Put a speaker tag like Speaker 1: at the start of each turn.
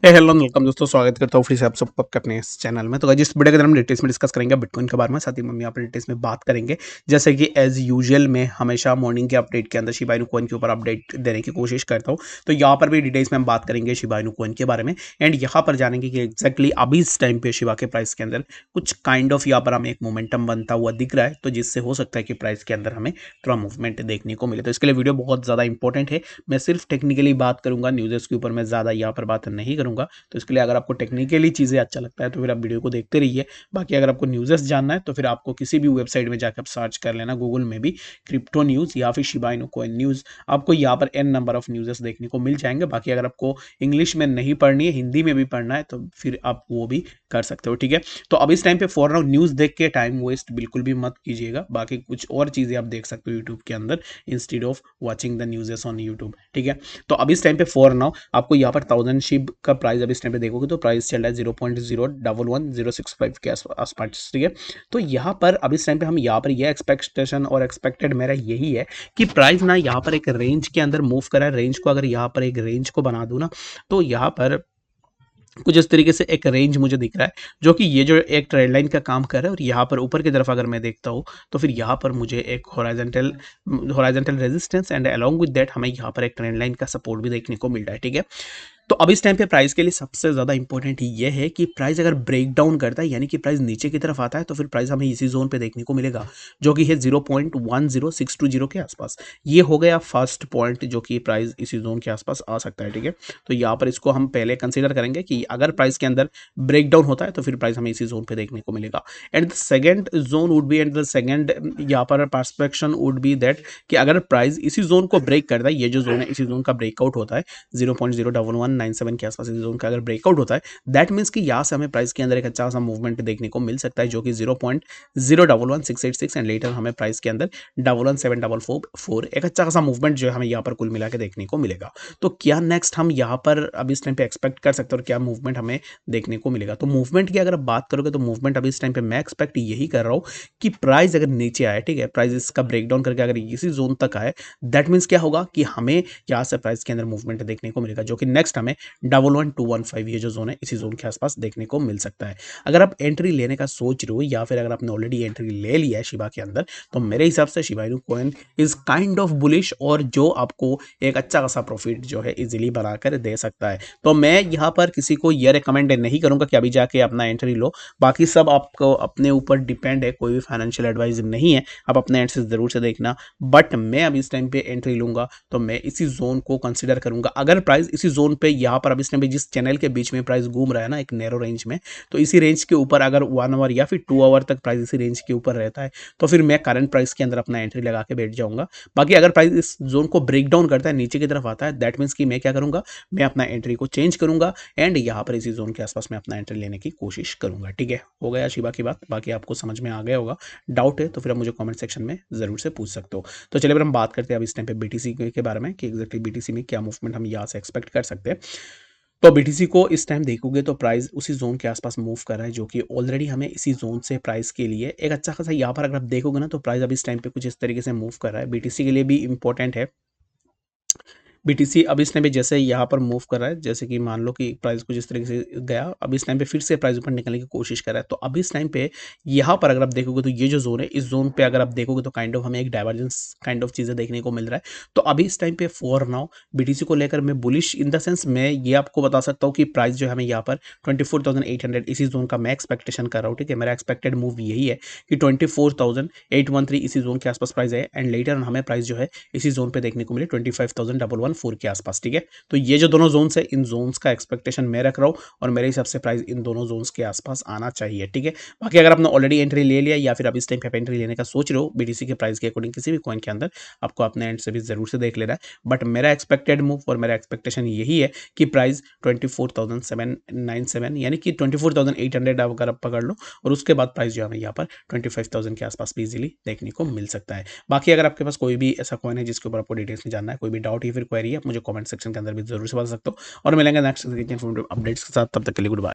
Speaker 1: Hello welcome दोस्तों, स्वागत करता हूँ फिर से आप सबको आपके अपने इस चैनल में। तो गाइस इस वीडियो के अंदर हम डिटेल्स में डिस्कस करेंगे बिटकॉइन के बारे में, साथ ही हम यहाँ पर डिटेल्स में बात करेंगे। जैसे कि एज यूजुअल मैं हमेशा मॉर्निंग के अपडेट के अंदर शिबा इनू कॉइन के ऊपर अपडेट देने की कोशिश करता हूँ। तो यहाँ पर भी डिटेल्स में हम बात करेंगे शिबा इनू कॉइन के बारे में, एंड यहाँ पर जानेंगे कि एक्जैक्टली अभी इस टाइम पे शिबा के प्राइस के अंदर कुछ काइंड ऑफ यहाँ पर हमें एक मोमेंटम बनता हुआ दिख रहा है, तो जिससे हो सकता है कि प्राइस के अंदर हमें थोड़ा मूवमेंट देखने को मिले। तो इसके लिए वीडियो बहुत ज़्यादा इंपॉर्टेंट है। मैं सिर्फ टेक्निकली बात करूंगा, न्यूज़ के ऊपर मैं ज़्यादा यहाँ पर बात नहीं करूंगा। तो इसके लिए अगर आपको टेक्निकली चीज़ें अच्छा लगता है तो फिर आप वीडियो को देखते रहिए। बाकी अगर आपको न्यूज़ेस जानना है तो फिर आपको किसी भी वेबसाइट में जाकर आप सर्च कर लेना, गूगल में भी क्रिप्टो न्यूज़ या फिर शिबा इनू कॉइन न्यूज़। आपको यहाँ पर एन नंबर ऑफ न्यूज़ेस देखने को मिल जाएंगे। बाकी अगर आपको इंग्लिश में नहीं पढ़नी है, हिंदी में भी पढ़ना है, तो फिर आप वो भी कर सकते हो, ठीक है। तो अब इस टाइम पे फॉर नाउ न्यूज़ देख के टाइम वेस्ट बिल्कुल भी मत कीजिएगा। बाकी कुछ और चीज़ें आप देख सकते हो यूट्यूब के अंदर instead of watching the न्यूज़ेस on YouTube, ठीक है। तो अब इस टाइम पे फॉर नाउ आपको यहाँ पर 1000 शिप का प्राइस अब इस टाइम पे देखोगे तो प्राइस चल रहा है 0.011065 के आसपास, ठीक है। तो यहाँ पर अब इस टाइम पे हम यहाँ पर ये एक्सपेक्टेशन और एक्सपेक्टेड मेरा यही है कि प्राइस ना यहाँ पर एक रेंज के अंदर मूव करा है। रेंज को अगर यहाँ पर एक रेंज को बना दूं ना, तो यहाँ पर कुछ इस तरीके से एक रेंज मुझे दिख रहा है, जो कि ये जो एक ट्रेंड लाइन का काम कर रहा है। और यहाँ पर ऊपर की तरफ अगर मैं देखता हूँ तो फिर यहाँ पर मुझे एक horizontal resistance and along with that हमें यहाँ पर एक ट्रेंड लाइन का सपोर्ट भी देखने को मिल रहा है, ठीक है। तो अब इस टाइम पे प्राइस के लिए सबसे ज़्यादा इंपॉर्टेंट ये है कि प्राइस अगर ब्रेक डाउन करता है, यानी कि प्राइस नीचे की तरफ आता है, तो फिर प्राइस हमें इसी जोन पे देखने को मिलेगा, जो कि है 0.10620 के आसपास। ये हो गया फर्स्ट पॉइंट जो कि प्राइस इसी जोन के आसपास आ सकता है, ठीक है। तो यहाँ पर इसको हम पहले कंसिडर करेंगे कि अगर प्राइस के अंदर ब्रेक डाउन होता है तो फिर प्राइस हमें इसी जोन पे देखने को मिलेगा। And the second zone would be, and the second यहाँ पर परस्पेक्शन वुड बी दैट कि अगर प्राइस इसी जोन को ब्रेक करता है, ये जो जोन है इसी जोन का ब्रेकआउट होता है 0.01197 के आसपास इस जोन का अगर ब्रेकआउट होता है, दैट मीन्स कि यहाँ से हमें प्राइस के अंदर एक अच्छा सा मूवमेंट देखने को मिल सकता है, जो कि 0.011686 एंड लेटर हमें प्राइस के अंदर 11744 एक अच्छा खासा मूवमेंट जो है हमें यहाँ पर कुल मिला के देखने को मिलेगा। तो क्या नेक्स्ट हम यहाँ पर अभी इस टाइम पे एक्सपेक्ट कर सकते हैं और क्या मूवमेंट हमें देखने को मिलेगा? तो मूवमेंट की अगर आप बात करोगे तो मूवमेंट अभी इस टाइम पे मैं एक्सपेक्ट यही कर रहा हूँ कि प्राइस अगर नीचे आए, ठीक है, प्राइस इसका ब्रेकडाउन करके अगर इसी जोन तक आए, दैट मीन्स क्या होगा कि हमें यहाँ से प्राइस के अंदर मूवमेंट देखने को मिलेगा, जो कि नेक्स्ट हमें 11215 ये जो जोन है इसी जोन के आसपास देखने को मिल सकता है। अगर आप एंट्री लेने का सोच रहे हो या फिर अगर आपने ऑलरेडी एंट्री ले लिया है शिबा के अंदर, तो मेरे हिसाब से Shiba Inu coin is kind of bullish, और जो आपको एक अच्छा खासा प्रॉफिट जो है इजीली बनाकर दे सकता है। तो मैं यहाँ पर किसी को यह रिकमेंड नहीं करूंगा कि अभी जाके अपना एंट्री लो। बाकी सब आपको अपने ऊपर डिपेंड है, कोई भी फाइनेंशियल एडवाइस नहीं है, आप अपने एंड से जरूर से देखना। बट मैं अभी इस टाइम पे एंट्री लूंगा तो मैं इसी जोन को कंसिडर करूंगा। अगर प्राइस इसी जोन पे यहाँ पर अभी इस टाइम पे जिस चैनल के बीच में प्राइस घूम रहा है ना एक नैरो रेंज में, तो इसी रेंज के ऊपर अगर 1 आवर या फिर 2 आवर तक प्राइस इसी रेंज के ऊपर रहता है, तो फिर मैं करंट प्राइस के अंदर अपना एंट्री लगा के बैठ जाऊंगा। बाकी अगर प्राइस इस जोन को ब्रेक डाउन करता है, नीचे की तरफ आता है, दैट मीन्स कि मैं क्या करूंगा, मैं अपना एंट्री को चेंज करूंगा एंड यहाँ पर इसी जोन के आसपास मैं अपना एंट्री लेने की कोशिश करूंगा, ठीक है। हो गया शिबा की बात, बाकी आपको समझ में आ गया होगा। डाउट है तो फिर आप मुझे कमेंट सेक्शन में जरूर से पूछ सकते हो। तो चलिए फिर हम बात करते हैं अब इस टाइम पे बीटीसी के बारे में कि एग्जैक्टली बीटीसी में क्या मूवमेंट हम यहाँ से एक्सपेक्ट कर सकते हैं। तो बीटीसी को इस टाइम देखोगे तो प्राइस उसी जोन के आसपास मूव कर रहा है, जो कि ऑलरेडी हमें इसी जोन से प्राइस के लिए एक अच्छा खासा यहाँ पर अगर आप देखोगे ना, तो प्राइस अभी इस टाइम पे कुछ इस तरीके से मूव कर रहा है। बीटीसी के लिए भी इंपॉर्टेंट है। बीटीसी अब इस टाइम पे जैसे यहाँ पर मूव कर रहा है, जैसे कि मान लो कि प्राइस कुछ इस तरीके से गया, अब इस टाइम पे फिर से प्राइस ऊपर निकलने की कोशिश कर रहा है। तो अब इस टाइम पे यहाँ पर अगर आप देखोगे तो ये जो जोन है, इस जोन पे अगर आप देखोगे तो काइंड ऑफ हमें एक डाइवर्जेंस काइंड ऑफ चीज़ें देखने को मिल रहा है। तो अभी इस टाइम पे फॉर नाउ बीटीसी को लेकर मैं बुलिश इन द सेंस मैं ये आपको बता सकता हूँ कि प्राइस जो है हमें यहाँ पर 24,800 इसी जोन का मैं एक्सपेक्टेशन कर रहा हूँ, ठीक है। मेरा एक्सपेक्टेड मूव यही है कि 24,813 इसी जोन के आसपास प्राइस है एंड लेटर हमें प्राइस जो है इसी जोन पे देखने को मिले 25,114 के आसपास, ठीक है। तो ये जो दोनों जोन्स है, इन जोन्स का एक्सपेक्टेशन मैं रख रहा हूँ और मेरे हिसाब से प्राइस इन दोनों जोन्स के आसपास आना चाहिए, ठीक है। बाकी अगर आपने ऑलरेडी एंट्री ले लिया या फिर अब इस टाइम पे एंट्री लेने का सोच रहे हो बीटीसी के प्राइस के अकॉर्डिंग किसी भी कॉइन के अंदर, आपको अपने एंड से भी जरूर से देख लेना है। बट मेरा एक्सपेक्टेड मूव और मेरा एक्सपेक्टेशन यही है कि प्राइस 24,797 यानी कि 24,800 अगर आप पकड़ लो, और उसके बाद प्राइस जो है यहाँ पर 25,000 के आसपास भी इजीली देखने को मिल सकता है। बाकी अगर आपके पास कोई भी ऐसा कॉइन है जिसके ऊपर आपको डिटेल्स में जानना है, कोई भी डाउट या फिर क्वेरी है, आप मुझे कमेंट सेक्शन के अंदर भी जरूर से बता सकते हो। और मिलेंगे नेक्स्ट अपडेट्स के साथ, तब तक के लिए गुड बाय।